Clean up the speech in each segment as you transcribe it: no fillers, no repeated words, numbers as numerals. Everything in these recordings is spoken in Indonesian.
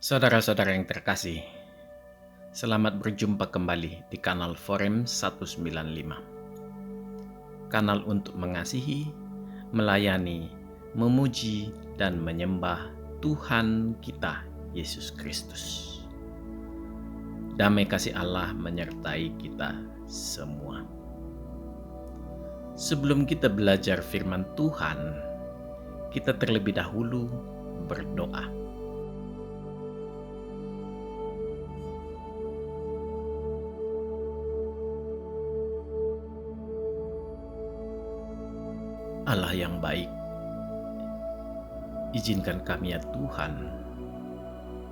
Saudara-saudara yang terkasih, selamat berjumpa kembali di kanal Forum 195. Kanal untuk mengasihi, melayani, memuji, dan menyembah Tuhan kita, Yesus Kristus. Damai kasih Allah menyertai kita semua. Sebelum kita belajar firman Tuhan, kita terlebih dahulu berdoa. Allah yang baik, izinkan kami ya Tuhan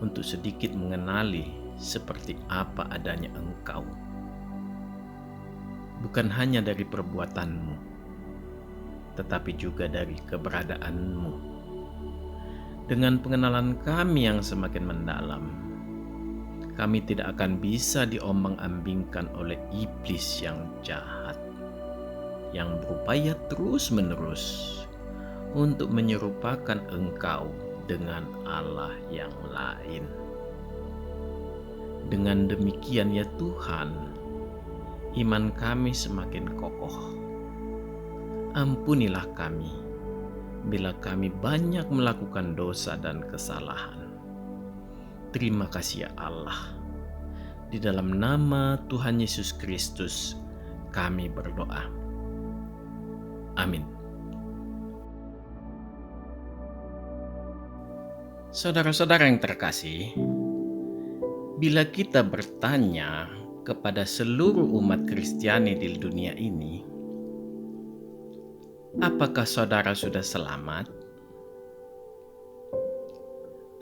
untuk sedikit mengenali seperti apa adanya Engkau. Bukan hanya dari perbuatan-Mu, tetapi juga dari keberadaan-Mu. Dengan pengenalan kami yang semakin mendalam, kami tidak akan bisa diombang-ambingkan oleh iblis yang jahat, yang berupaya terus-menerus untuk menyerupakan Engkau dengan Allah yang lain. Dengan demikian ya Tuhan, iman kami semakin kokoh. Ampunilah kami bila kami banyak melakukan dosa dan kesalahan. Terima kasih ya Allah. Di dalam nama Tuhan Yesus Kristus kami berdoa. Amin. Saudara-saudara yang terkasih, bila kita bertanya kepada seluruh umat Kristiani di dunia ini, apakah saudara sudah selamat?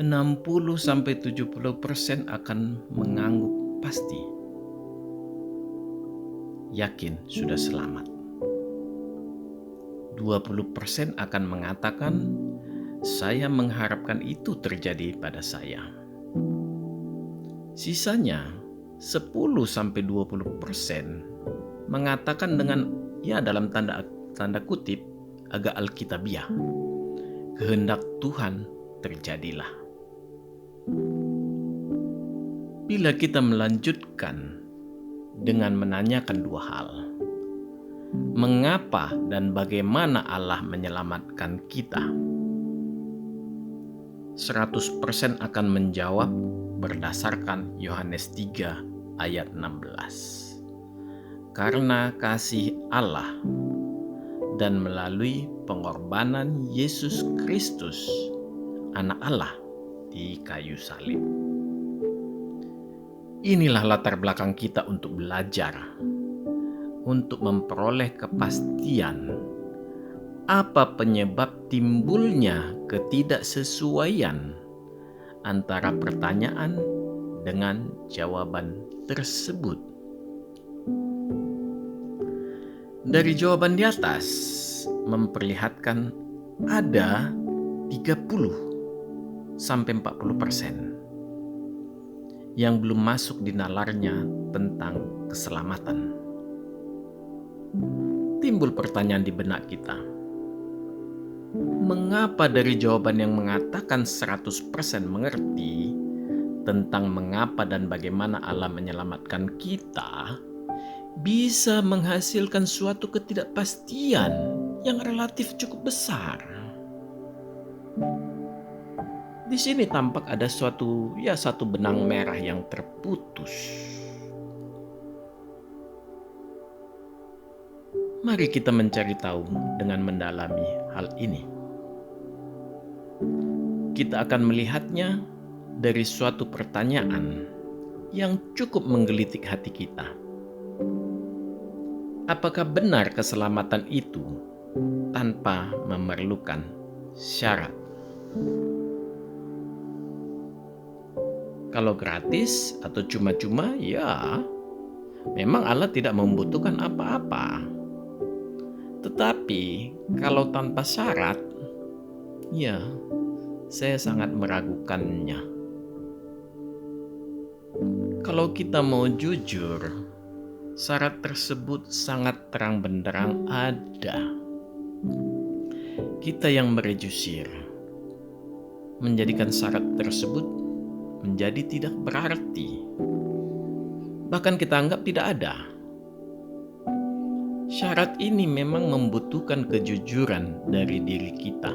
60-70% akan mengangguk pasti, yakin sudah selamat. 20% akan mengatakan, saya mengharapkan itu terjadi pada saya. Sisanya 10-20% mengatakan dengan dalam tanda kutip agak alkitabiah, kehendak Tuhan terjadilah. Bila kita melanjutkan dengan menanyakan dua hal, mengapa dan bagaimana Allah menyelamatkan kita? 100% akan menjawab berdasarkan Yohanes 3 ayat 16. Karena kasih Allah dan melalui pengorbanan Yesus Kristus, Anak Allah di kayu salib. Inilah latar belakang kita untuk belajar, untuk memperoleh kepastian apa penyebab timbulnya ketidaksesuaian antara pertanyaan dengan jawaban tersebut. Dari jawaban di atas memperlihatkan ada 30-40% yang belum masuk di nalarnya tentang keselamatan. Timbul pertanyaan di benak kita. Mengapa dari jawaban yang mengatakan 100% mengerti tentang mengapa dan bagaimana Allah menyelamatkan kita, bisa menghasilkan suatu ketidakpastian yang relatif cukup besar? Di sini tampak ada satu benang merah yang terputus. Mari kita mencari tahu dengan mendalami hal ini. Kita akan melihatnya dari suatu pertanyaan yang cukup menggelitik hati kita. Apakah benar keselamatan itu tanpa memerlukan syarat? Kalau gratis atau cuma-cuma, memang Allah tidak membutuhkan apa-apa. Tetapi kalau tanpa syarat, saya sangat meragukannya. Kalau kita mau jujur, syarat tersebut sangat terang benderang ada. Kita yang merejusir menjadikan syarat tersebut menjadi tidak berarti. Bahkan kita anggap tidak ada. Syarat ini memang membutuhkan kejujuran dari diri kita.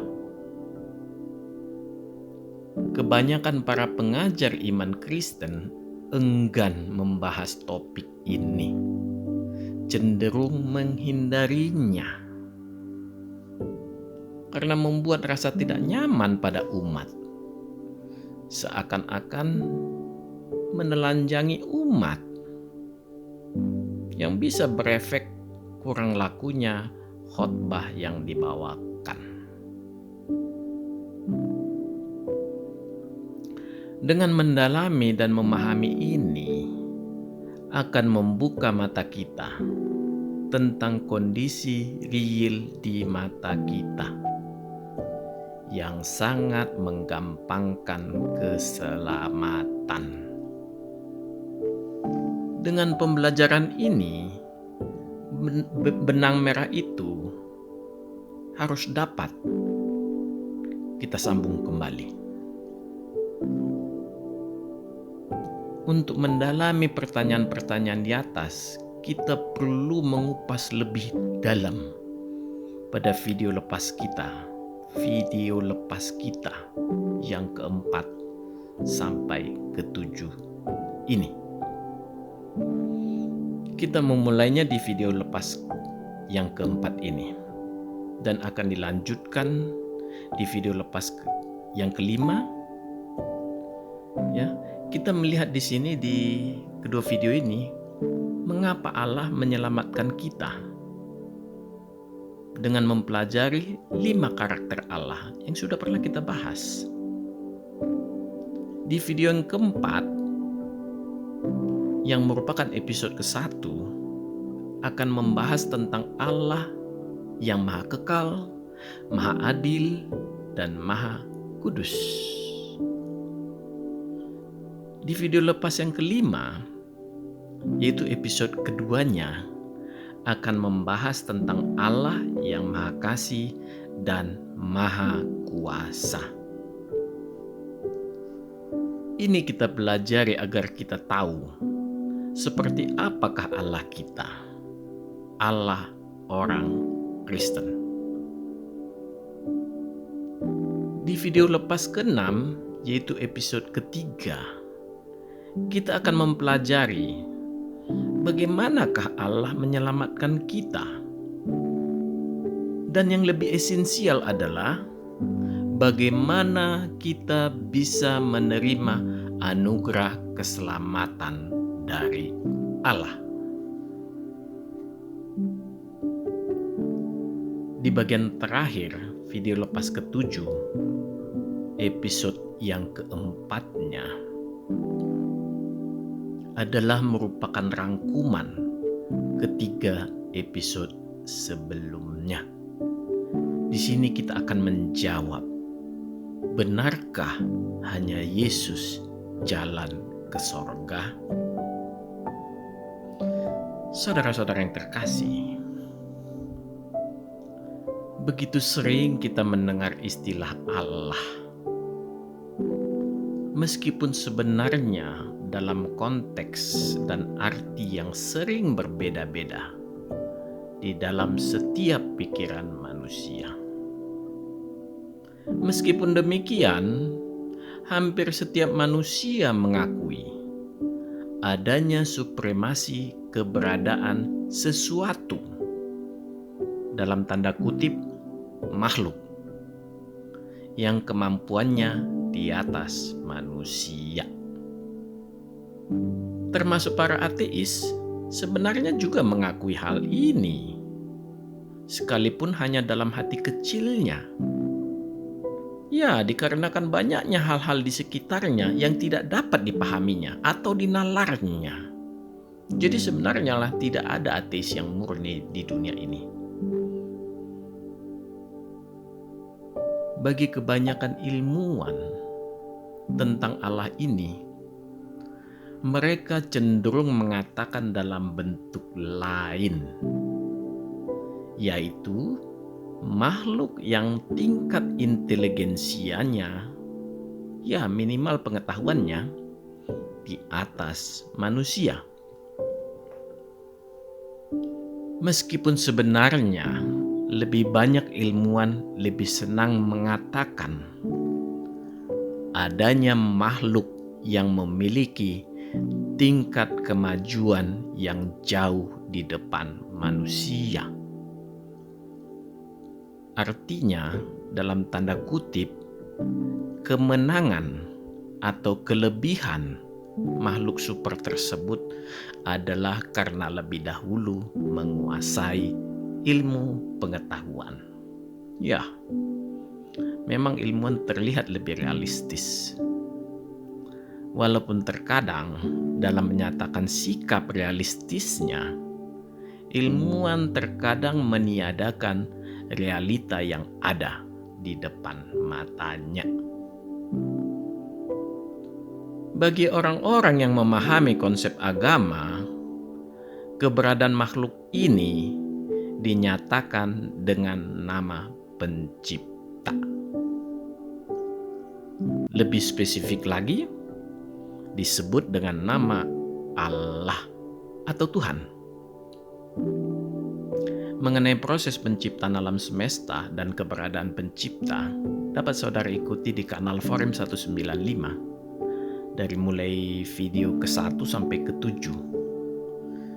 Kebanyakan para pengajar iman Kristen enggan membahas topik ini, cenderung menghindarinya karena membuat rasa tidak nyaman pada umat, seakan-akan menelanjangi umat yang bisa berefek kurang lakunya khotbah yang dibawakan. Dengan mendalami dan memahami ini akan membuka mata kita tentang kondisi real di mata kita yang sangat menggampangkan keselamatan. Dengan pembelajaran ini, benang merah itu harus dapat kita sambung kembali. Untuk mendalami pertanyaan-pertanyaan di atas, kita perlu mengupas lebih dalam pada video lepas kita yang keempat sampai ketujuh ini. Kita memulainya di video lepas yang keempat ini dan akan dilanjutkan di video lepas yang kelima. Ya, kita melihat di sini di kedua video ini mengapa Allah menyelamatkan kita dengan mempelajari 5 karakter Allah yang sudah pernah kita bahas. Di video yang keempat, yang merupakan episode ke-1, akan membahas tentang Allah yang Maha Kekal, Maha Adil, dan Maha Kudus. Di video lepas yang kelima, yaitu episode keduanya, akan membahas tentang Allah yang Maha Kasih dan Maha Kuasa. Ini kita pelajari agar kita tahu seperti apakah Allah kita, Allah orang Kristen. Di video lepas ke-6, yaitu episode ketiga, kita akan mempelajari bagaimanakah Allah menyelamatkan kita. Dan yang lebih esensial adalah bagaimana kita bisa menerima anugerah keselamatan dari Allah. Di bagian terakhir video lepas ke-7, episode yang keempatnya adalah merupakan rangkuman ketiga episode sebelumnya. Di sini kita akan menjawab, benarkah hanya Yesus jalan ke sorga? Saudara-saudara yang terkasih, begitu sering kita mendengar istilah Allah, meskipun sebenarnya dalam konteks dan arti yang sering berbeda-beda di dalam setiap pikiran manusia. Meskipun demikian, hampir setiap manusia mengakui adanya supremasi keberadaan sesuatu, dalam tanda kutip, makhluk yang kemampuannya di atas manusia. Termasuk para ateis sebenarnya juga mengakui hal ini, sekalipun hanya dalam hati kecilnya. Ya, dikarenakan banyaknya hal-hal di sekitarnya yang tidak dapat dipahaminya atau dinalarnya. Jadi sebenarnya lah tidak ada ateis yang murni di dunia ini. Bagi kebanyakan ilmuwan tentang Allah ini, mereka cenderung mengatakan dalam bentuk lain, yaitu makhluk yang tingkat inteligensianya ya minimal pengetahuannya di atas manusia. Meskipun sebenarnya lebih banyak ilmuwan lebih senang mengatakan adanya makhluk yang memiliki tingkat kemajuan yang jauh di depan manusia. Artinya, dalam tanda kutip, kemenangan atau kelebihan makhluk super tersebut adalah karena lebih dahulu menguasai ilmu pengetahuan. Ya, memang ilmuwan terlihat lebih realistis. Walaupun terkadang dalam menyatakan sikap realistisnya, ilmuwan terkadang meniadakan realita yang ada di depan matanya. Bagi orang-orang yang memahami konsep agama, keberadaan makhluk ini dinyatakan dengan nama pencipta. Lebih spesifik lagi, disebut dengan nama Allah atau Tuhan. Mengenai proses penciptaan alam semesta dan keberadaan pencipta, dapat saudara ikuti di kanal Forum 195 dari mulai video ke-1 sampai ke-7.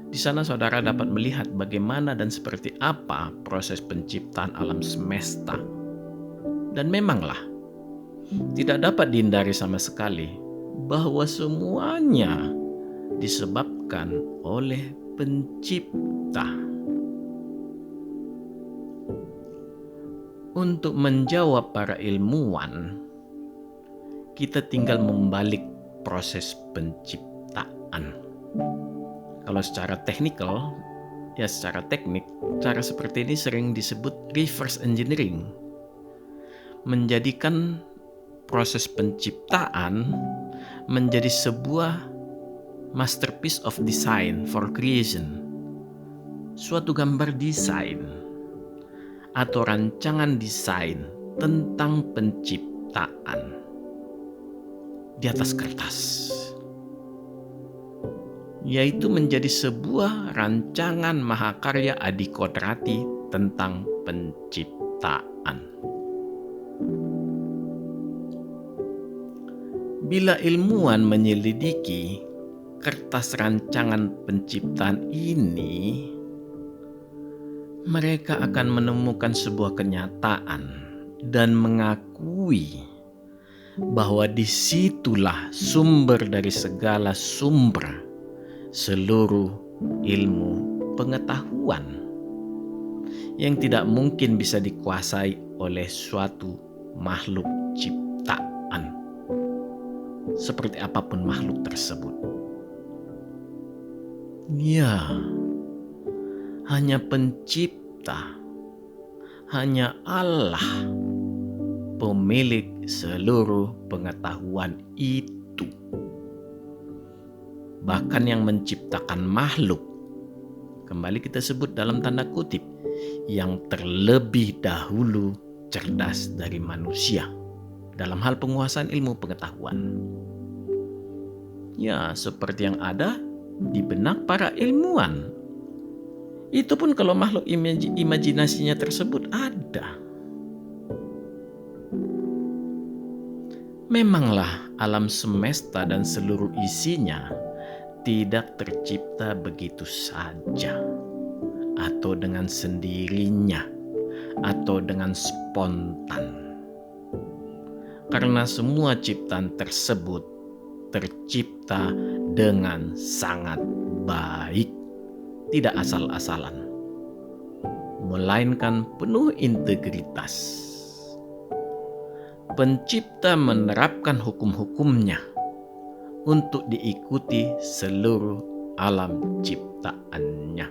Di sana saudara dapat melihat bagaimana dan seperti apa proses penciptaan alam semesta. Dan memanglah, tidak dapat dihindari sama sekali bahwa semuanya disebabkan oleh pencipta. Untuk menjawab para ilmuwan, kita tinggal membalik proses penciptaan. Kalau secara teknikal, secara teknik, cara seperti ini sering disebut reverse engineering. Menjadikan proses penciptaan menjadi sebuah masterpiece of design for creation. Suatu gambar desain atau rancangan desain tentang penciptaan di atas kertas, yaitu menjadi sebuah rancangan mahakarya Adi Kodrati tentang penciptaan. Bila ilmuwan menyelidiki kertas rancangan penciptaan ini, mereka akan menemukan sebuah kenyataan dan mengakui bahwa disitulah sumber dari segala sumber seluruh ilmu pengetahuan yang tidak mungkin bisa dikuasai oleh suatu makhluk ciptaan, seperti apapun makhluk tersebut. Ya, hanya pencipta, hanya Allah, pemilik seluruh pengetahuan itu. Bahkan yang menciptakan makhluk, kembali kita sebut dalam tanda kutip, yang terlebih dahulu cerdas dari manusia dalam hal penguasaan ilmu pengetahuan. Ya, seperti yang ada di benak para ilmuwan. Itu pun kalau makhluk imajinasinya tersebut ada. Memanglah alam semesta dan seluruh isinya tidak tercipta begitu saja, atau dengan sendirinya, atau dengan spontan. Karena semua ciptaan tersebut tercipta dengan sangat baik, tidak asal-asalan, melainkan penuh integritas. Pencipta menerapkan hukum-hukumnya untuk diikuti seluruh alam ciptaannya.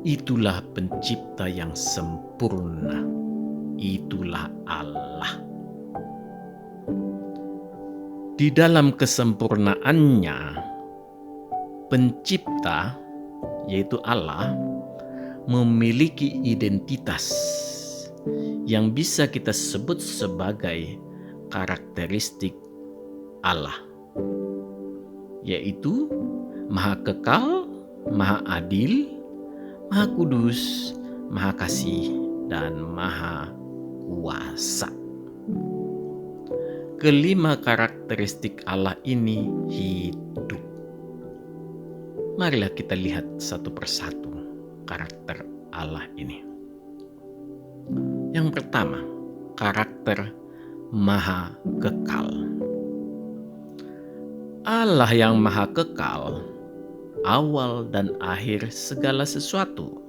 Itulah pencipta yang sempurna. Itulah Allah. Di dalam kesempurnaannya, pencipta, yaitu Allah, memiliki identitas yang bisa kita sebut sebagai karakteristik Allah, yaitu Maha Kekal, Maha Adil, Maha Kudus, Maha Kasih, dan Maha Kuasa. Kelima karakteristik Allah ini hidup. Marilah kita lihat satu persatu karakter Allah ini. Yang pertama, karakter Maha Kekal. Allah yang Maha Kekal, awal dan akhir segala sesuatu.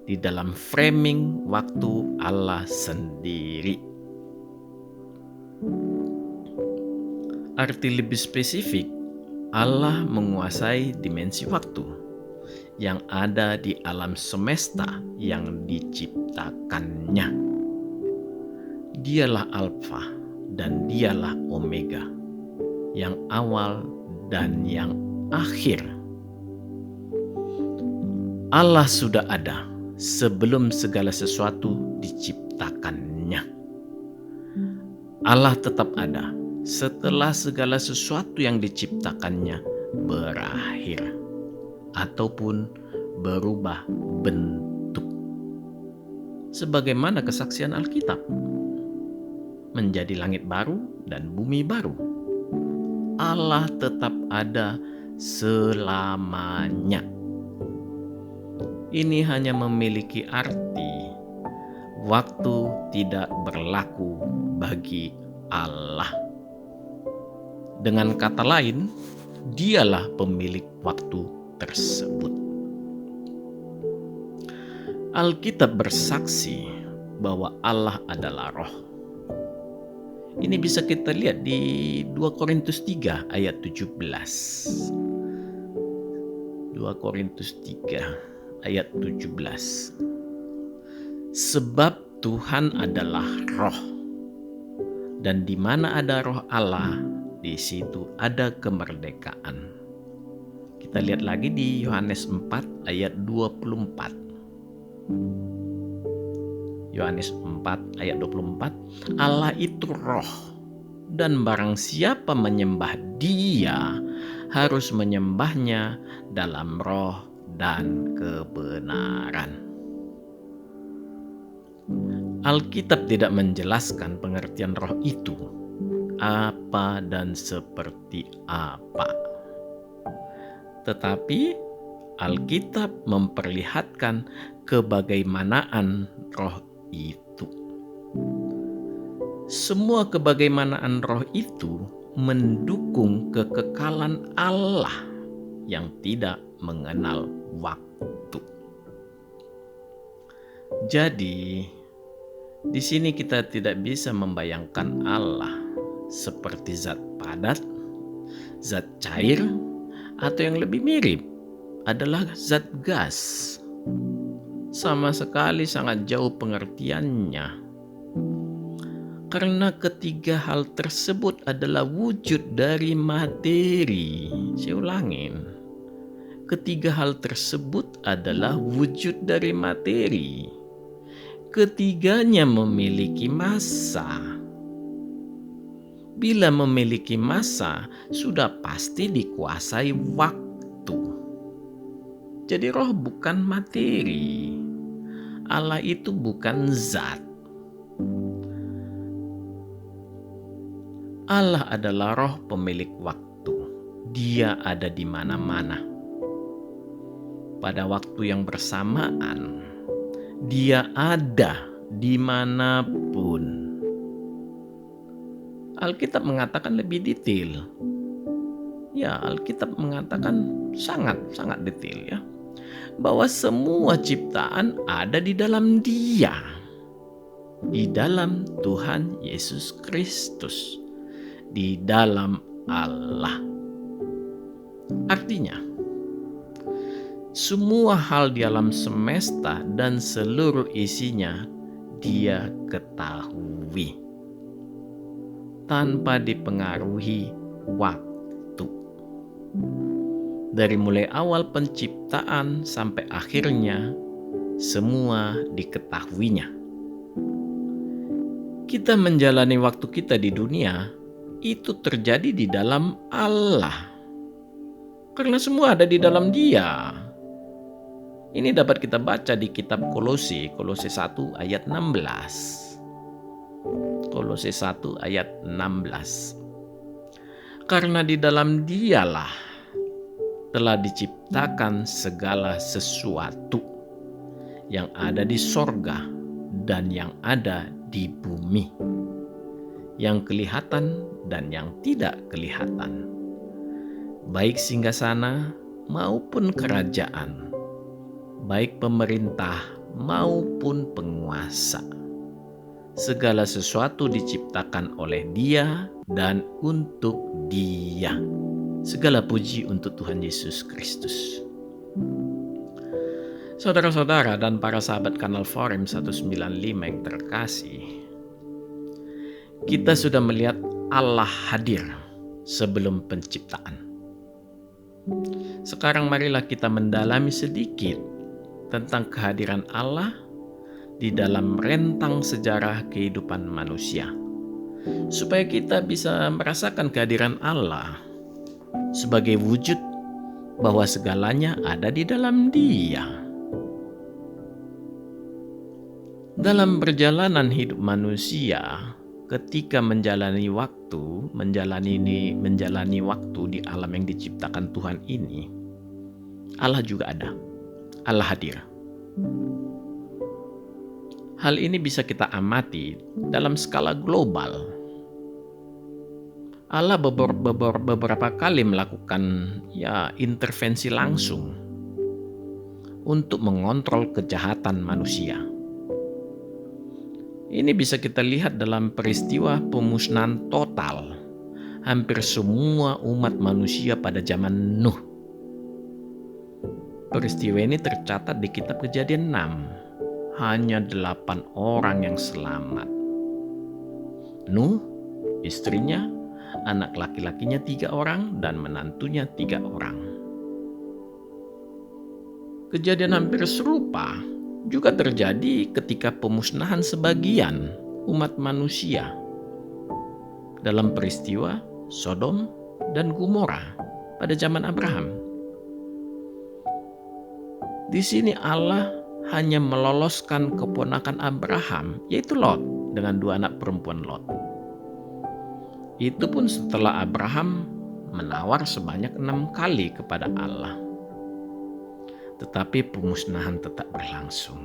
Di dalam framing waktu Allah sendiri. Arti lebih spesifik, Allah menguasai dimensi waktu yang ada di alam semesta yang diciptakannya. Dialah Alfa dan dialah Omega, yang awal dan yang akhir. Allah sudah ada sebelum segala sesuatu diciptakannya. Allah tetap ada setelah segala sesuatu yang diciptakannya berakhir ataupun berubah bentuk. Sebagaimana kesaksian Alkitab, menjadi langit baru dan bumi baru. Allah tetap ada selamanya. Ini hanya memiliki arti waktu tidak berlaku bagi Allah. Dengan kata lain, dialah pemilik waktu tersebut. Alkitab bersaksi bahwa Allah adalah Roh. Ini bisa kita lihat di 2 Korintus 3 ayat 17. 2 Korintus 3 ayat 17. Sebab Tuhan adalah Roh, dan di mana ada Roh Allah, di situ ada kemerdekaan. Kita lihat lagi di Yohanes 4 ayat 24. Yohanes 4 ayat 24, Allah itu Roh, dan barang siapa menyembah Dia harus menyembahnya dalam roh dan kebenaran. Alkitab tidak menjelaskan pengertian roh itu apa dan seperti apa. Tetapi Alkitab memperlihatkan kebagaimanaan roh itu. Semua kebagaimanaan roh itu mendukung kekekalan Allah yang tidak mengenal waktu. Jadi, di sini kita tidak bisa membayangkan Allah seperti zat padat, zat cair, atau yang lebih mirip adalah zat gas. Sama sekali sangat jauh pengertiannya. Karena ketiga hal tersebut adalah wujud dari materi. Saya ulangin. Ketiga hal tersebut adalah wujud dari materi. Ketiganya memiliki massa. Bila memiliki massa, sudah pasti dikuasai waktu. Jadi roh bukan materi. Allah itu bukan zat. Allah adalah roh pemilik waktu. Dia ada di mana-mana. Pada waktu yang bersamaan, Dia ada dimanapun. Alkitab mengatakan lebih detail. Ya, Alkitab mengatakan sangat detail ya. Bahwa semua ciptaan ada di dalam Dia. Di dalam Tuhan Yesus Kristus. Di dalam Allah. Artinya, semua hal di alam semesta dan seluruh isinya Dia ketahui tanpa dipengaruhi waktu. Dari mulai awal penciptaan sampai akhirnya, semua diketahuinya. Kita menjalani waktu kita di dunia itu terjadi di dalam Allah. Karena semua ada di dalam Dia. Ini dapat kita baca di kitab Kolose 1 ayat 16. Kolose 1 ayat 16. Karena di dalam Dialah telah diciptakan segala sesuatu yang ada di sorga dan yang ada di bumi, yang kelihatan dan yang tidak kelihatan, baik singgasana maupun kerajaan, baik pemerintah maupun penguasa. Segala sesuatu diciptakan oleh Dia dan untuk Dia. Segala puji untuk Tuhan Yesus Kristus. Saudara-saudara dan para sahabat Kanal Forum 195 yang terkasih, kita sudah melihat Allah hadir sebelum penciptaan. Sekarang marilah kita mendalami sedikit tentang kehadiran Allah di dalam rentang sejarah kehidupan manusia, supaya kita bisa merasakan kehadiran Allah sebagai wujud bahwa segalanya ada di dalam Dia. Dalam perjalanan hidup manusia, ketika menjalani waktu di alam yang diciptakan Tuhan ini, Allah juga ada. Allah hadir. Hal ini bisa kita amati dalam skala global. Allah beberapa kali melakukan intervensi langsung untuk mengontrol kejahatan manusia. Ini bisa kita lihat dalam peristiwa pemusnahan total hampir semua umat manusia pada zaman Nuh. Peristiwa ini tercatat di kitab Kejadian 6. Hanya 8 orang yang selamat. Nuh, istrinya, anak laki-lakinya 3 orang, dan menantunya 3 orang. Kejadian hampir serupa juga terjadi ketika pemusnahan sebagian umat manusia dalam peristiwa Sodom dan Gomora pada zaman Abraham. Di sini Allah hanya meloloskan keponakan Abraham, yaitu Lot, dengan 2 anak perempuan Lot. Itu pun setelah Abraham menawar sebanyak 6 kali kepada Allah. Tetapi pemusnahan tetap berlangsung.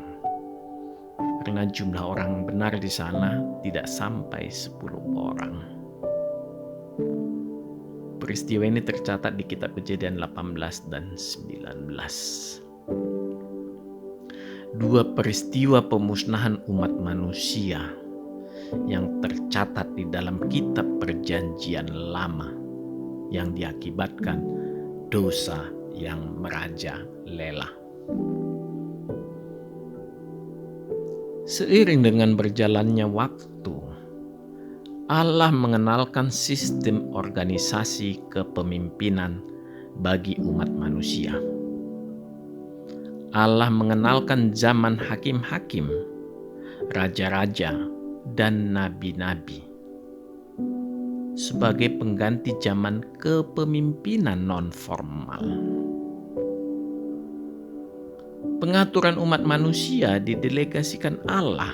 Karena jumlah orang benar di sana tidak sampai 10 orang. Peristiwa ini tercatat di kitab Kejadian 18 dan 19. 2 peristiwa pemusnahan umat manusia yang tercatat di dalam kitab Perjanjian Lama yang diakibatkan dosa yang merajalela. Seiring dengan berjalannya waktu, Allah mengenalkan sistem organisasi kepemimpinan bagi umat manusia. Allah mengenalkan zaman hakim-hakim, raja-raja, dan nabi-nabi sebagai pengganti zaman kepemimpinan non-formal. Pengaturan umat manusia didelegasikan Allah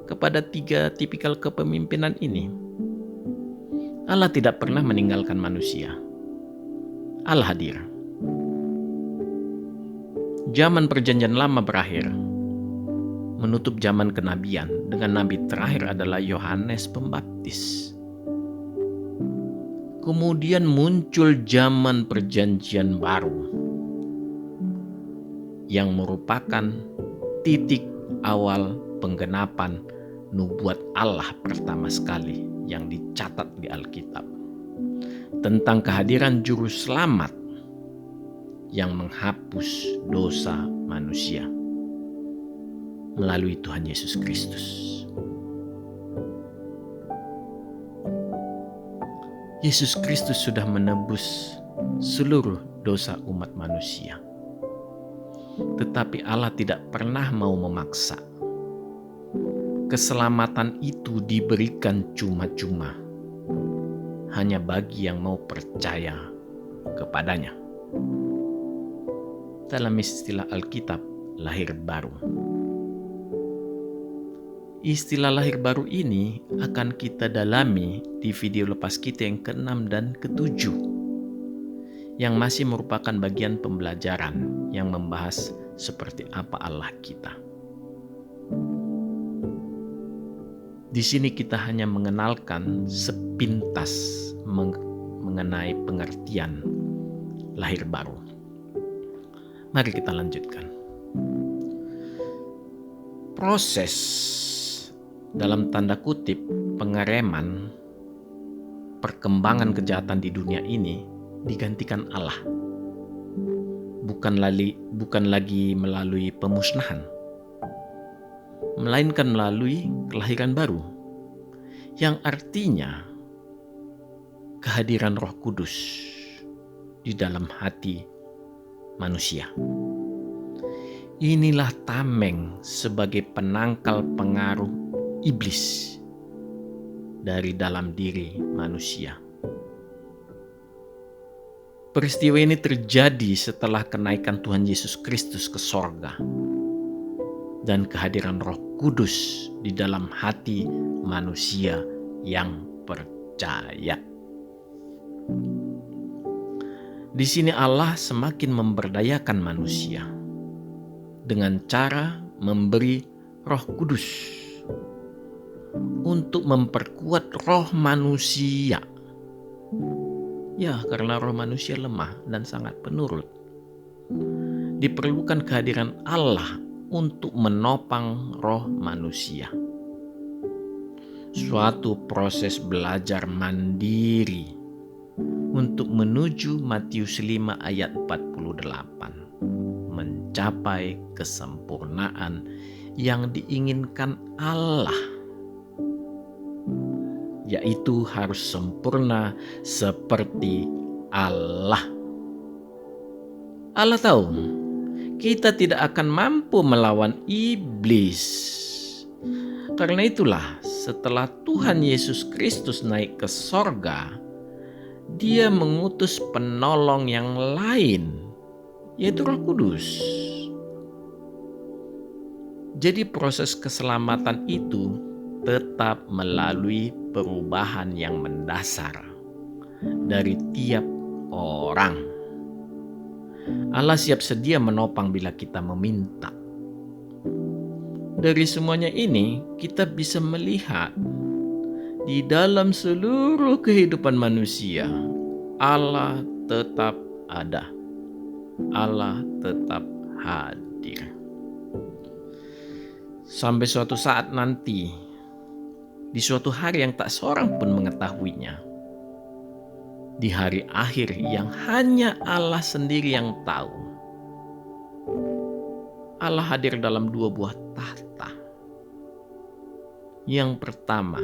kepada 3 tipikal kepemimpinan ini. Allah tidak pernah meninggalkan manusia. Allah hadir. Zaman Perjanjian Lama berakhir, menutup zaman kenabian dengan nabi terakhir adalah Yohanes Pembaptis. Kemudian muncul zaman Perjanjian Baru yang merupakan titik awal penggenapan nubuat Allah pertama sekali yang dicatat di Alkitab tentang kehadiran juru selamat yang menghapus dosa manusia melalui Tuhan Yesus Kristus. Yesus Kristus sudah menebus seluruh dosa umat manusia. Tetapi Allah tidak pernah mau memaksa. keselamatan itu diberikan cuma-cuma hanya bagi yang mau percaya kepadanya. Dalam istilah Alkitab, lahir baru. Istilah lahir baru ini akan kita dalami di video lepas kita yang ke-6 dan ke-7, yang masih merupakan bagian pembelajaran yang membahas seperti apa Allah kita. Di sini kita hanya mengenalkan sepintas mengenai pengertian lahir baru. Mari kita lanjutkan. Proses dalam tanda kutip pengereman perkembangan kejahatan di dunia ini digantikan Allah. Bukan lagi melalui pemusnahan, melainkan melalui kelahiran baru, yang artinya kehadiran Roh Kudus di dalam hati manusia. Inilah tameng sebagai penangkal pengaruh iblis dari dalam diri manusia. Peristiwa ini terjadi setelah kenaikan Tuhan Yesus Kristus ke sorga dan kehadiran Roh Kudus di dalam hati manusia yang percaya. Di sini Allah semakin memberdayakan manusia dengan cara memberi Roh Kudus untuk memperkuat roh manusia. Ya, karena roh manusia lemah dan sangat penurut. Diperlukan kehadiran Allah untuk menopang roh manusia. Suatu proses belajar mandiri untuk menuju Matius 5 ayat 48. Mencapai kesempurnaan yang diinginkan Allah, yaitu harus sempurna seperti Allah. Allah tahu kita tidak akan mampu melawan iblis. Karena itulah setelah Tuhan Yesus Kristus naik ke sorga, Dia mengutus penolong yang lain, yaitu Roh Kudus. Jadi proses keselamatan itu tetap melalui perubahan yang mendasar dari tiap orang. Allah siap sedia menopang bila kita meminta. Dari semuanya ini kita bisa melihat di dalam seluruh kehidupan manusia, Allah tetap ada. Allah tetap hadir. Sampai suatu saat nanti, di suatu hari yang tak seorang pun mengetahuinya, di hari akhir yang hanya Allah sendiri yang tahu, Allah hadir dalam 2 buah tahta. Yang pertama,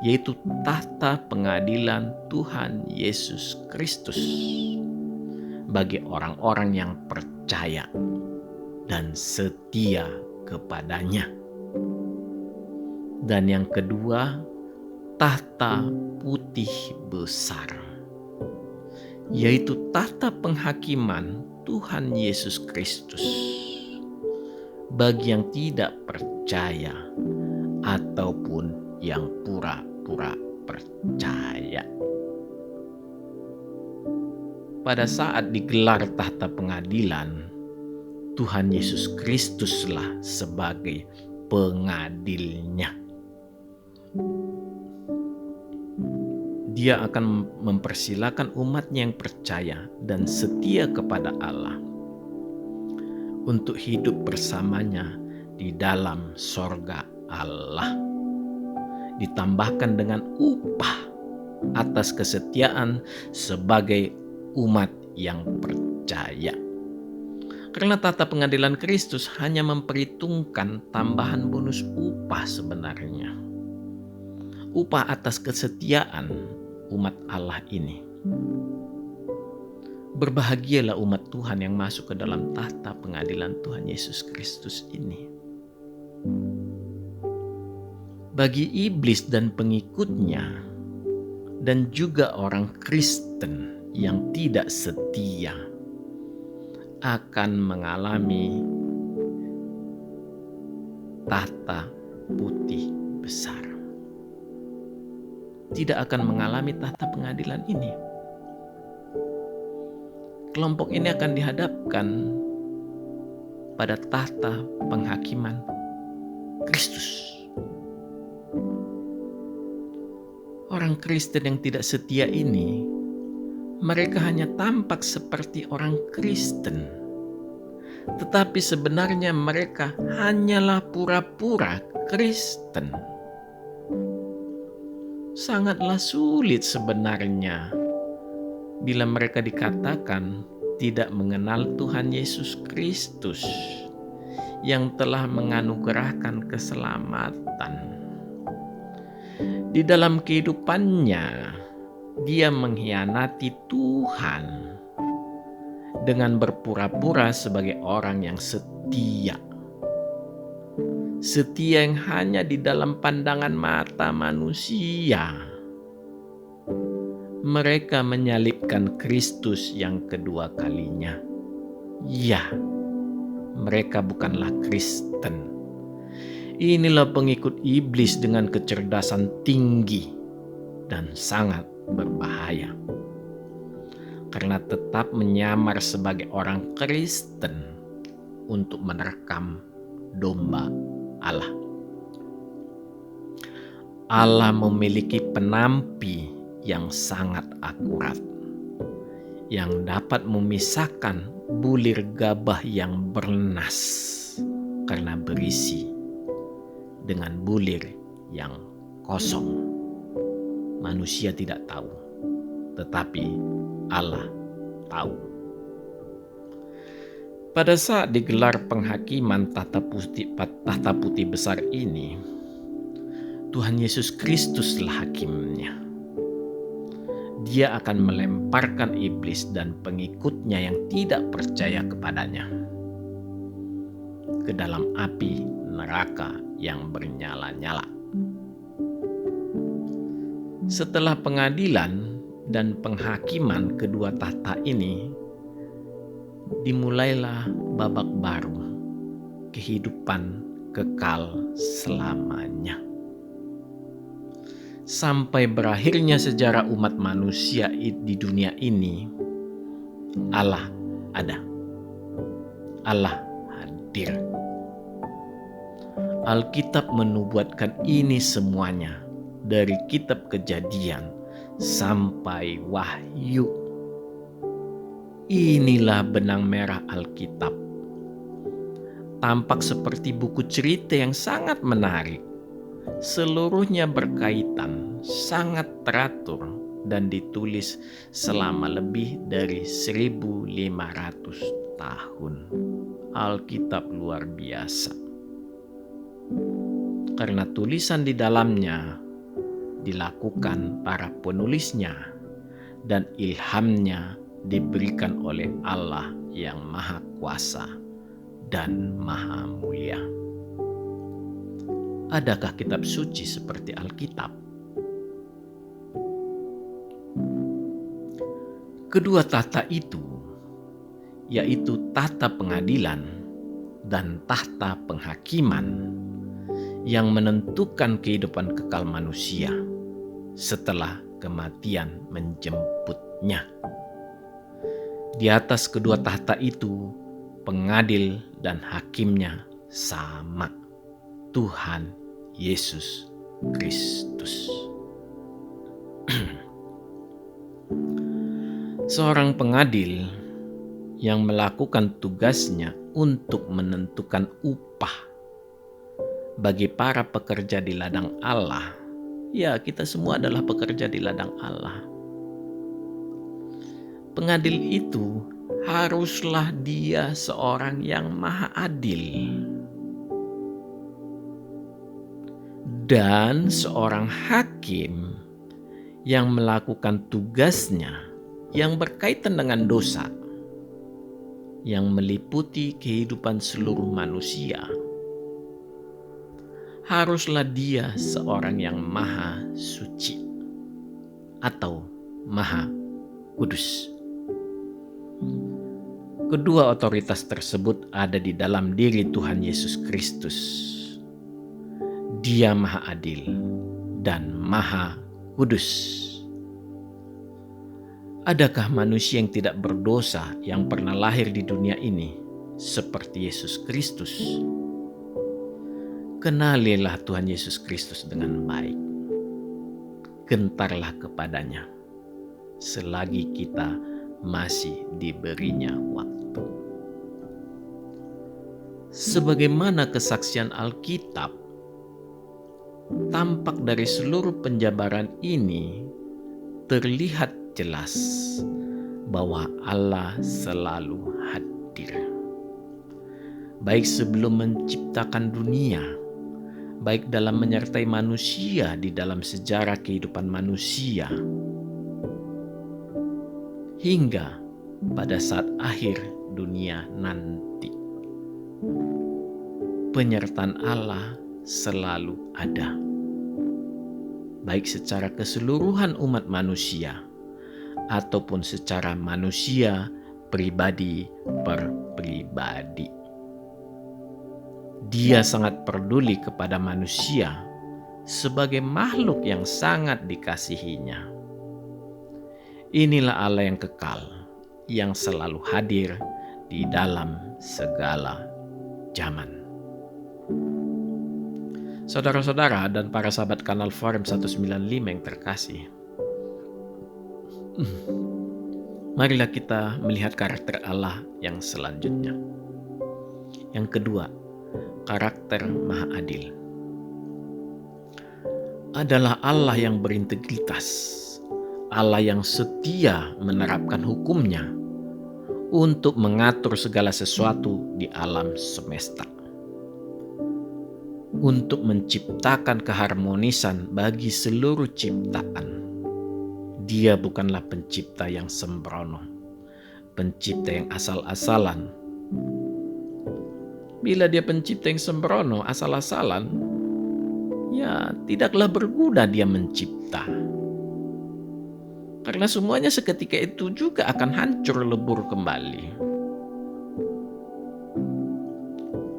yaitu tahta pengadilan Tuhan Yesus Kristus bagi orang-orang yang percaya dan setia kepadanya. Dan yang kedua, tahta putih besar, yaitu tahta penghakiman Tuhan Yesus Kristus bagi yang tidak percaya ataupun yang pura-pura percaya. Pada saat digelar tahta pengadilan, Tuhan Yesus Kristuslah sebagai pengadilnya. Dia akan mempersilakan umatnya yang percaya dan setia kepada Allah untuk hidup bersamanya di dalam sorga Allah. Ditambahkan dengan upah atas kesetiaan sebagai umat yang percaya. Karena tahta pengadilan Kristus hanya memperhitungkan tambahan bonus upah sebenarnya. Upah atas kesetiaan umat Allah ini. Berbahagialah umat Tuhan yang masuk ke dalam tahta pengadilan Tuhan Yesus Kristus ini. Bagi iblis dan pengikutnya, dan juga orang Kristen yang tidak setia, akan mengalami tahta putih besar. Tidak akan mengalami tahta pengadilan ini. Kelompok ini akan dihadapkan pada tahta penghakiman Kristus. Orang Kristen yang tidak setia ini, mereka hanya tampak seperti orang Kristen, tetapi sebenarnya mereka hanyalah pura-pura Kristen. Sangatlah sulit sebenarnya bila mereka dikatakan tidak mengenal Tuhan Yesus Kristus yang telah menganugerahkan keselamatan. Di dalam kehidupannya, dia mengkhianati Tuhan dengan berpura-pura sebagai orang yang setia. Setia yang hanya di dalam pandangan mata manusia. Mereka menyalibkan Kristus yang kedua kalinya. Ya, mereka bukanlah Kristen. Inilah pengikut iblis dengan kecerdasan tinggi dan sangat berbahaya. Karena tetap menyamar sebagai orang Kristen untuk menerkam domba Allah. Allah memiliki penampi yang sangat akurat, yang dapat memisahkan bulir gabah yang bernas karena berisi dengan bulir yang kosong. Manusia tidak tahu, tetapi Allah tahu. Pada saat digelar penghakiman tahta putih besar ini, Tuhan Yesus Kristuslah hakimnya. Dia akan melemparkan iblis dan pengikutnya yang tidak percaya kepadanya ke dalam api neraka yang bernyala-nyala. Setelah pengadilan dan penghakiman kedua tahta ini, dimulailah babak baru, kehidupan kekal selamanya. Sampai berakhirnya sejarah umat manusia di dunia ini, Allah ada. Allah hadir. Alkitab menubuatkan ini semuanya dari kitab Kejadian sampai Wahyu. Inilah benang merah Alkitab. Tampak seperti buku cerita yang sangat menarik. Seluruhnya berkaitan, sangat teratur, dan ditulis selama lebih dari 1500 tahun. Alkitab luar biasa. Karena tulisan di dalamnya dilakukan para penulisnya dan ilhamnya diberikan oleh Allah yang Maha Kuasa dan Maha Mulia. Adakah kitab suci seperti Alkitab? Kedua tahta itu, yaitu tahta pengadilan dan tahta penghakiman, yang menentukan kehidupan kekal manusia setelah kematian menjemputnya. Di atas kedua tahta itu, pengadil dan hakimnya sama, Tuhan Yesus Kristus. Seorang pengadil yang melakukan tugasnya untuk menentukan upah bagi para pekerja di ladang Allah. Ya, kita semua adalah pekerja di ladang Allah. Pengadil itu haruslah dia seorang yang maha adil. Dan seorang hakim yang melakukan tugasnya yang berkaitan dengan dosa, yang meliputi kehidupan seluruh manusia, haruslah dia seorang yang maha suci atau maha kudus. Kedua otoritas tersebut ada di dalam diri Tuhan Yesus Kristus. Dia maha adil dan maha kudus. Adakah manusia yang tidak berdosa yang pernah lahir di dunia ini seperti Yesus Kristus? Kenalilah Tuhan Yesus Kristus dengan baik. Gentarlah kepadanya selagi kita masih diberinya waktu. Sebagaimana kesaksian Alkitab, tampak dari seluruh penjabaran ini terlihat jelas bahwa Allah selalu hadir. Baik sebelum menciptakan dunia, baik dalam menyertai manusia di dalam sejarah kehidupan manusia, hingga pada saat akhir dunia nanti. Penyertaan Allah selalu ada, baik secara keseluruhan umat manusia ataupun secara manusia pribadi per pribadi. Dia sangat peduli kepada manusia sebagai makhluk yang sangat dikasihinya. Inilah Allah yang kekal, yang selalu hadir di dalam segala zaman. Saudara-saudara dan para sahabat kanal Forum 195 yang terkasih, marilah kita melihat karakter Allah yang selanjutnya. Yang kedua, karakter Maha Adil. Adalah Allah yang berintegritas, Allah yang setia menerapkan hukumnya untuk mengatur segala sesuatu di alam semesta, untuk menciptakan keharmonisan bagi seluruh ciptaan. Dia bukanlah pencipta yang sembrono, pencipta yang asal-asalan. Bila dia pencipta yang sembrono, asal-asalan, ya tidaklah berguna dia mencipta. Karena semuanya seketika itu juga akan hancur lebur kembali.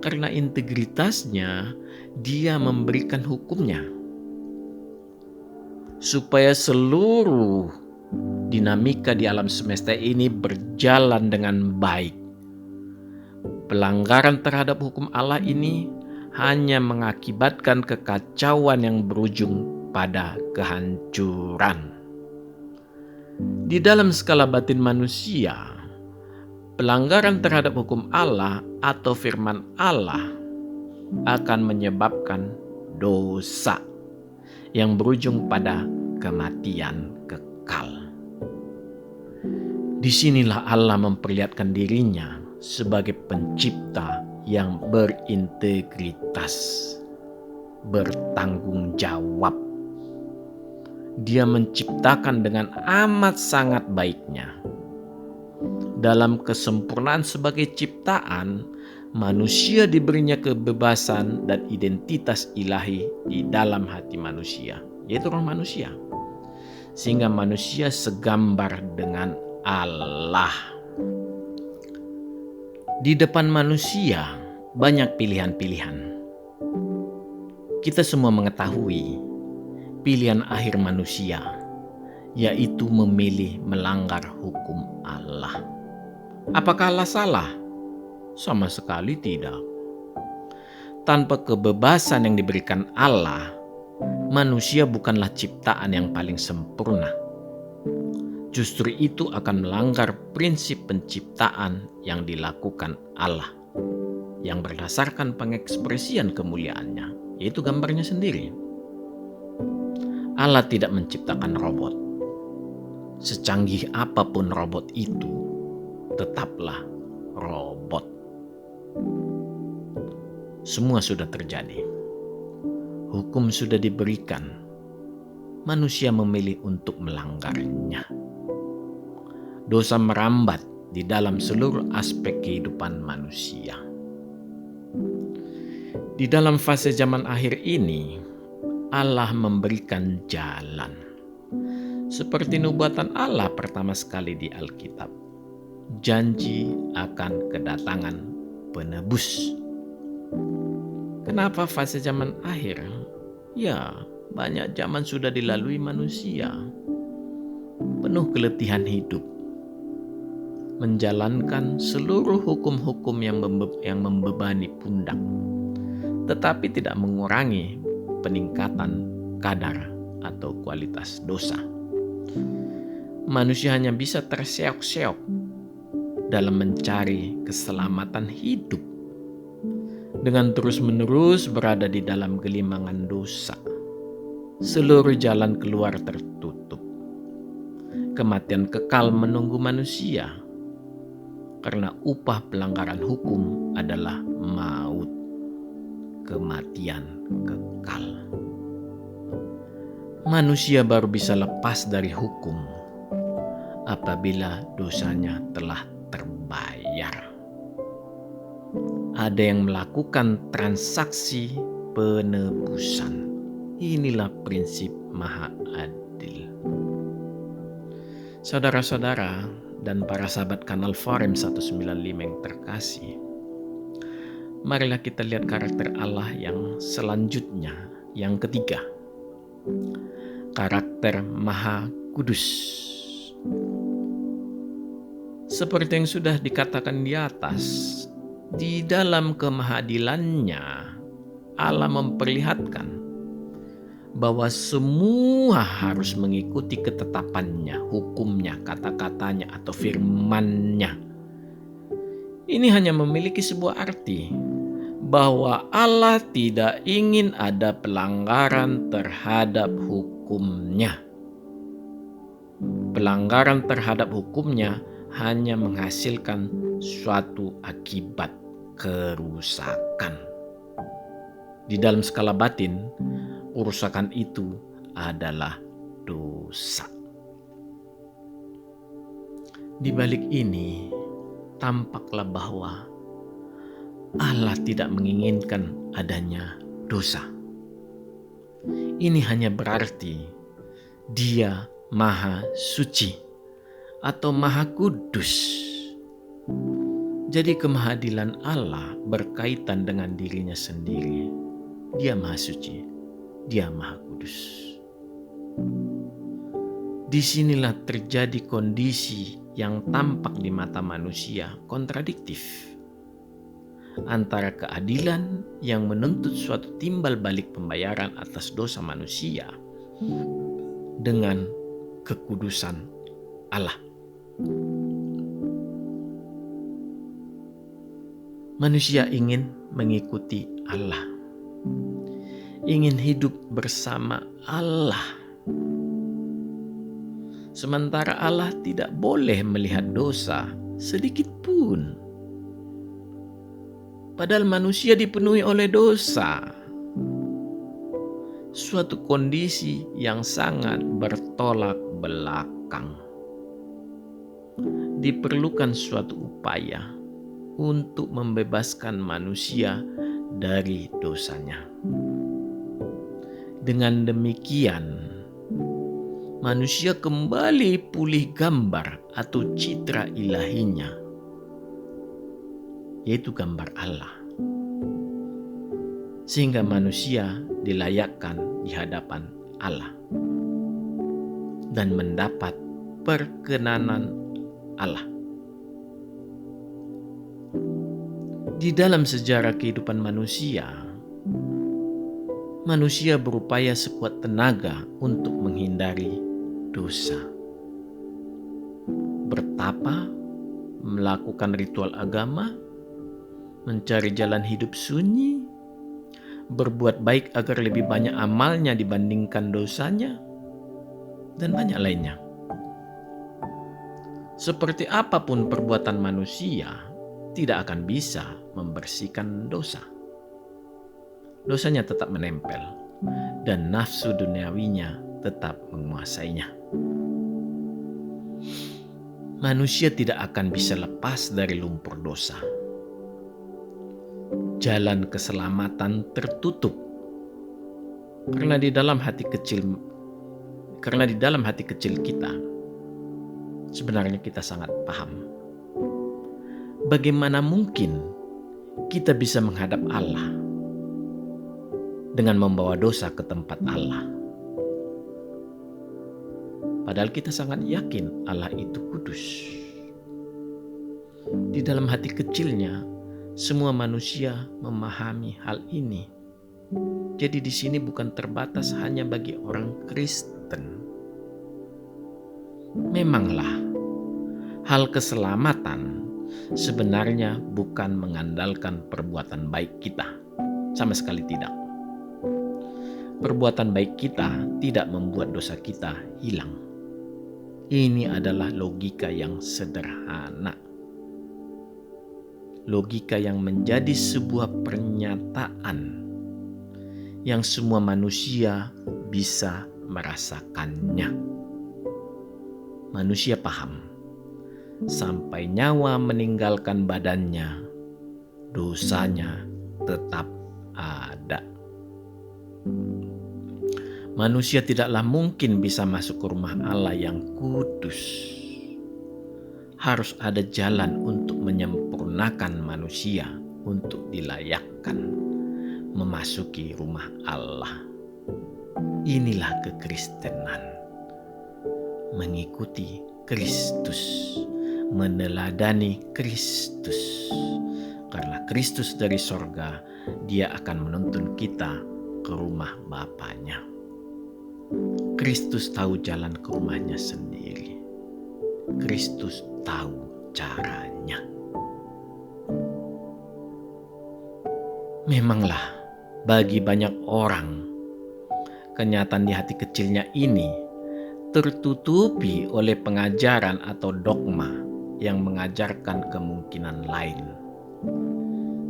Karena integritasnya, dia memberikan hukumnya supaya seluruh dinamika di alam semesta ini berjalan dengan baik. Pelanggaran terhadap hukum Allah ini hanya mengakibatkan kekacauan yang berujung pada kehancuran. Di dalam skala batin manusia, pelanggaran terhadap hukum Allah atau firman Allah akan menyebabkan dosa yang berujung pada kematian kekal. Disinilah Allah memperlihatkan dirinya sebagai pencipta yang berintegritas, bertanggung jawab. Dia menciptakan dengan amat sangat baiknya. Dalam kesempurnaan sebagai ciptaan, manusia diberinya kebebasan dan identitas ilahi di dalam hati manusia, yaitu roh manusia. Sehingga manusia segambar dengan Allah. Di depan manusia banyak pilihan-pilihan. Kita semua mengetahui pilihan akhir manusia, yaitu memilih melanggar hukum Allah. Apakah Allah salah? Sama sekali tidak. Tanpa kebebasan yang diberikan Allah, manusia bukanlah ciptaan yang paling sempurna. Justru itu akan melanggar prinsip penciptaan yang dilakukan Allah, yang berdasarkan pengekspresian kemuliaannya, yaitu gambarnya sendiri. Allah tidak menciptakan robot. Secanggih apapun robot itu, tetaplah robot. Semua sudah terjadi. Hukum sudah diberikan. Manusia memilih untuk melanggarnya. Dosa merambat di dalam seluruh aspek kehidupan manusia. Di dalam fase zaman akhir ini, Allah memberikan jalan. Seperti nubuatan Allah pertama sekali di Alkitab, janji akan kedatangan penebus. Kenapa fase zaman akhir? Ya, banyak zaman sudah dilalui manusia, penuh keletihan hidup, menjalankan seluruh hukum-hukum yang membebani pundak, tetapi tidak mengurangi peningkatan kadar atau kualitas dosa. Manusia hanya bisa terseok-seok dalam mencari keselamatan hidup dengan terus-menerus berada di dalam gelimangan dosa. Seluruh jalan keluar tertutup. Kematian kekal menunggu manusia karena upah pelanggaran hukum adalah maut, kematian kekal. Manusia baru bisa lepas dari hukum apabila dosanya telah terbayar. Ada yang melakukan transaksi penebusan. Inilah prinsip Maha Adil. Saudara-saudara dan para sahabat kanal Forum 195 yang terkasih, marilah kita lihat karakter Allah yang selanjutnya, yang ketiga. Karakter Maha Kudus. Seperti yang sudah dikatakan di atas, di dalam kemahadilannya Allah memperlihatkan bahwa semua harus mengikuti ketetapannya, hukumnya, kata-katanya atau firman-Nya. Ini hanya memiliki sebuah arti, bahwa Allah tidak ingin ada pelanggaran terhadap hukum-Nya. Pelanggaran terhadap hukum-Nya hanya menghasilkan suatu akibat kerusakan. Di dalam skala batin, kerusakan itu adalah dosa. Di balik ini, tampaklah bahwa Allah tidak menginginkan adanya dosa. Ini hanya berarti Dia Maha Suci atau Maha Kudus. Jadi kemahadilan Allah berkaitan dengan dirinya sendiri. Dia Maha Suci, Dia Maha Kudus. Disinilah terjadi kondisi yang tampak di mata manusia kontradiktif antara keadilan yang menuntut suatu timbal balik pembayaran atas dosa manusia dengan kekudusan Allah. Manusia ingin mengikuti Allah, ingin hidup bersama Allah, sementara Allah tidak boleh melihat dosa sedikit pun. Padahal manusia dipenuhi oleh dosa. Suatu kondisi yang sangat bertolak belakang. Diperlukan suatu upaya untuk membebaskan manusia dari dosanya. Dengan demikian, manusia kembali pulih gambar atau citra ilahinya, yaitu gambar Allah. Sehingga manusia dilayakkan di hadapan Allah dan mendapat perkenanan Allah. Di dalam sejarah kehidupan manusia, manusia berupaya sekuat tenaga untuk menghindari dosa. Bertapa, melakukan ritual agama, mencari jalan hidup sunyi, berbuat baik agar lebih banyak amalnya dibandingkan dosanya, dan banyak lainnya. Seperti apapun perbuatan manusia, tidak akan bisa membersihkan dosa. Dosanya tetap menempel, dan nafsu duniawinya tetap menguasainya. Manusia tidak akan bisa lepas dari lumpur dosa. jalan keselamatan tertutup. Karena di dalam hati kecil kita, sebenarnya kita sangat paham bagaimana mungkin kita bisa menghadap Allah dengan membawa dosa ke tempat Allah. Padahal kita sangat yakin Allah itu kudus. Di dalam hati kecilnya, semua manusia memahami hal ini. Jadi di sini bukan terbatas hanya bagi orang Kristen. Memanglah, hal keselamatan sebenarnya bukan mengandalkan perbuatan baik kita. Sama sekali tidak. Perbuatan baik kita tidak membuat dosa kita hilang. Ini adalah logika yang sederhana. Logika yang menjadi sebuah pernyataan yang semua manusia bisa merasakannya. Manusia paham, sampai nyawa meninggalkan badannya, dosanya tetap ada. Manusia tidaklah mungkin bisa masuk ke rumah Allah yang kudus. Harus ada jalan untuk menyempurnakan manusia untuk dilayakkan memasuki rumah Allah. Inilah kekristenan. Mengikuti Kristus, meneladani Kristus. Karena Kristus dari sorga, Dia akan menuntun kita ke rumah Bapanya. Kristus tahu jalan ke rumahnya sendiri. Kristus tahu caranya. Memanglah bagi banyak orang, kenyataan di hati kecilnya ini tertutupi oleh pengajaran atau dogma yang mengajarkan kemungkinan lain,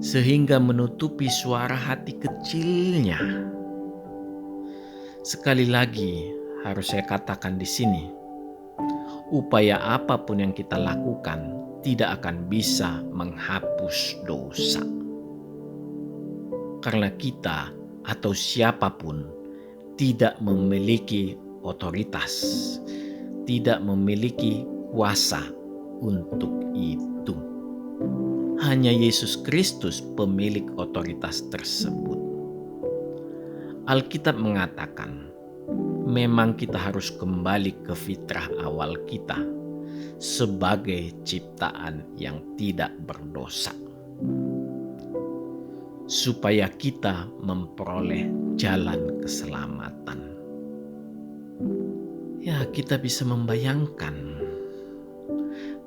sehingga menutupi suara hati kecilnya. Sekali lagi harus saya katakan di sini, upaya apapun yang kita lakukan tidak akan bisa menghapus dosa. Karena kita atau siapapun tidak memiliki otoritas, tidak memiliki kuasa untuk itu. Hanya Yesus Kristus pemilik otoritas tersebut. Alkitab mengatakan, memang kita harus kembali ke fitrah awal kita sebagai ciptaan yang tidak berdosa, supaya kita memperoleh jalan keselamatan. Ya, kita bisa membayangkan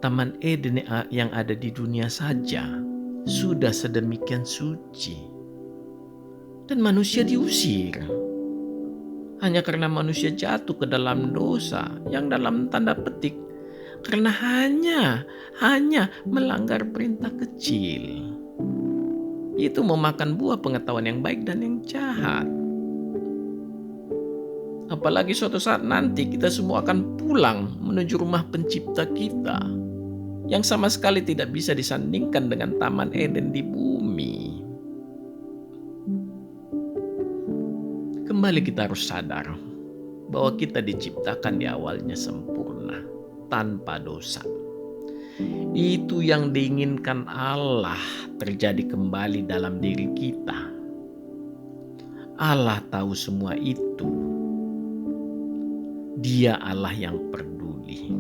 Taman Eden yang ada di dunia saja sudah sedemikian suci, dan manusia diusir hanya karena manusia jatuh ke dalam dosa yang dalam tanda petik karena hanya melanggar perintah kecil. Itu memakan buah pengetahuan yang baik dan yang jahat. Apalagi suatu saat nanti kita semua akan pulang menuju rumah pencipta kita yang sama sekali tidak bisa disandingkan dengan Taman Eden di bumi. Kembali kita harus sadar bahwa kita diciptakan di awalnya sempurna, tanpa dosa. Itu yang diinginkan Allah terjadi kembali dalam diri kita. Allah tahu semua itu. Dia Allah yang peduli.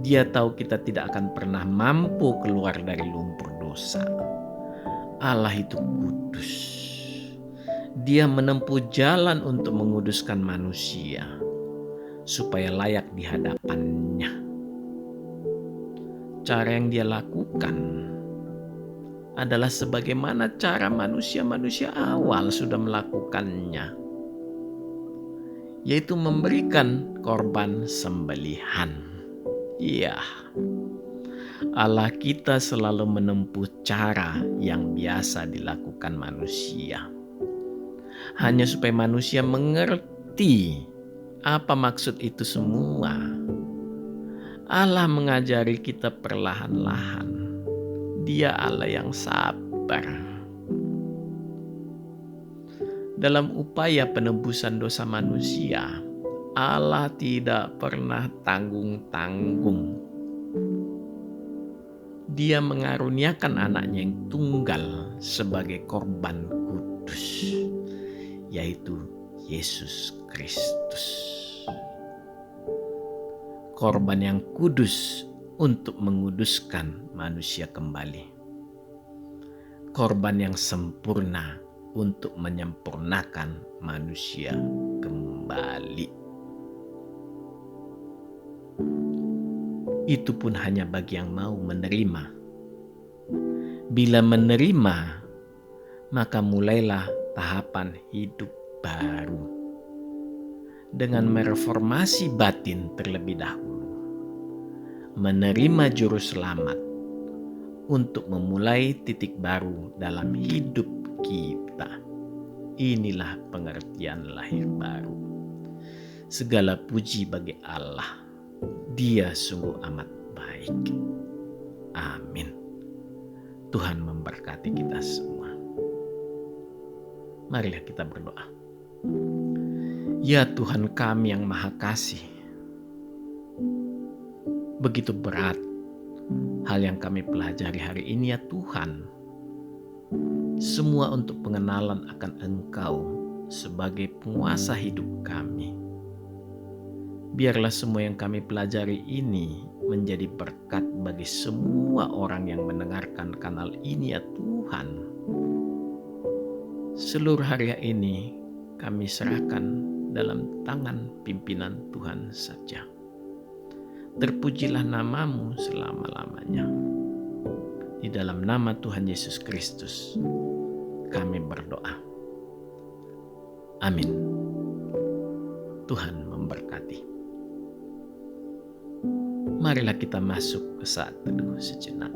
Dia tahu kita tidak akan pernah mampu keluar dari lumpur dosa. Allah itu kudus. Dia menempuh jalan untuk menguduskan manusia supaya layak di hadapannya. Cara yang Dia lakukan adalah sebagaimana cara manusia-manusia awal sudah melakukannya, yaitu memberikan korban sembelihan. Iya, Allah kita selalu menempuh cara yang biasa dilakukan manusia, hanya supaya manusia mengerti apa maksud itu semua. Allah mengajari kita perlahan-lahan. Dia Allah yang sabar. Akbar. Dalam upaya penebusan dosa manusia, Allah tidak pernah tanggung-tanggung. Dia mengaruniakan anaknya yang tunggal sebagai korban kudus, yaitu Yesus Kristus. Korban yang kudus untuk menguduskan manusia kembali. Korban yang sempurna untuk menyempurnakan manusia kembali. Itu pun hanya bagi yang mau menerima. Bila menerima, maka mulailah tahapan hidup baru. Dengan mereformasi batin terlebih dahulu. Menerima juru selamat untuk memulai titik baru dalam hidup kita. Inilah pengertian lahir baru. Segala puji bagi Allah. Dia sungguh amat baik. Amin. Tuhan memberkati kita semua. Marilah kita berdoa. Ya Tuhan kami yang Maha Kasih, begitu berat hal yang kami pelajari hari ini ya Tuhan. Semua untuk pengenalan akan Engkau sebagai penguasa hidup kami. Biarlah semua yang kami pelajari ini menjadi berkat bagi semua orang yang mendengarkan kanal ini ya Tuhan. Seluruh hari ini kami serahkan dalam tangan pimpinan Tuhan saja. Terpujilah namamu selama-lamanya. Di dalam nama Tuhan Yesus Kristus kami berdoa. Amin. Tuhan memberkati. Marilah kita masuk ke saat teduh sejenak.